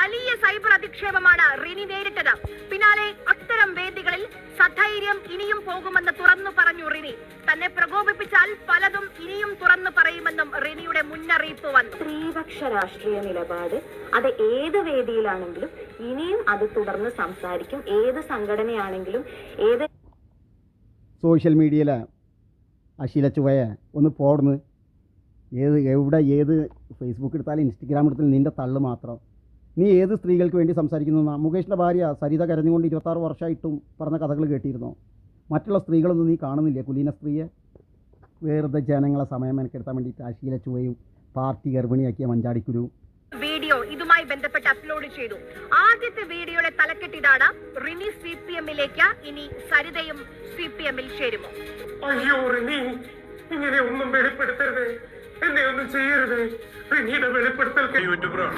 വലിയ സൈബർ അധിക്ഷേപമാണ് റിനി നേരിട്ടത്. പിന്നാലെ അത്തരം വേദികളിൽ സധൈര്യം ഇനിയും പോകുമെന്ന് തുറന്നു പറഞ്ഞു റിനി. തന്നെ പ്രകോപിപ്പിച്ചാൽ പലതും ഇനിയും തുറന്നു പറയുമെന്നും റിനിയുടെ മുന്നറിയിപ്പ് വന്നു. സ്ത്രീപക്ഷ രാഷ്ട്രീയ നിലപാട് അത് ഏത് വേദിയിലാണെങ്കിലും ഇനിയും അത് തുടർന്ന് സംസാരിക്കും. ഏത് സംഘടനയാണെങ്കിലും ഏത് സോഷ്യൽ മീഡിയയിലെ അശ്ലീല ചുവയെ ഒന്ന് പോടുന്നു. ഏത് ഫേസ്ബുക്ക് എടുത്താലും ഇൻസ്റ്റഗ്രാം എടുത്താലും നിൻ്റെ തള്ളു മാത്രം. നീ ഏത് സ്ത്രീകൾക്ക് വേണ്ടി സംസാരിക്കുന്നു? മുകേഷിൻ്റെ ഭാര്യ സരിത കരഞ്ഞുകൊണ്ട് 26 വർഷമായിട്ടും പറഞ്ഞ കഥകൾ കേട്ടിരുന്നോ? മറ്റുള്ള സ്ത്രീകളൊന്നും നീ കാണുന്നില്ലേ? കുലീന സ്ത്രീയെ വെറുതെ ജനങ്ങളെ സമയം മെനക്കെടുത്താൻ വേണ്ടിയിട്ട് അശ്ലീല ചുവയും പാർട്ടി ഗർഭിണിയാക്കിയ മഞ്ചാടിക്കുരു വീഡിയോ ഇതുമായി ബന്ധപ്പെട്ട് അപ്ലോഡ് ചെയ്തു. ആദ്യത്തെ വീഡിയോയുടെ തലക്കെട്ടിതാണ് റിനി CPM-ലേക്ക്, ഇനി സരിതയും CPM-ൽ ചേരുമോ? അയ്യോ റിനി, ഇങ്ങനെ ഒന്നും വെളിപ്പെടുത്തരുത്, എന്നെ ഒന്നും ചെയ്യരുത്. റിനിയുടെ വെളിപ്പെടുത്തൽ യൂട്യൂബറാണ്.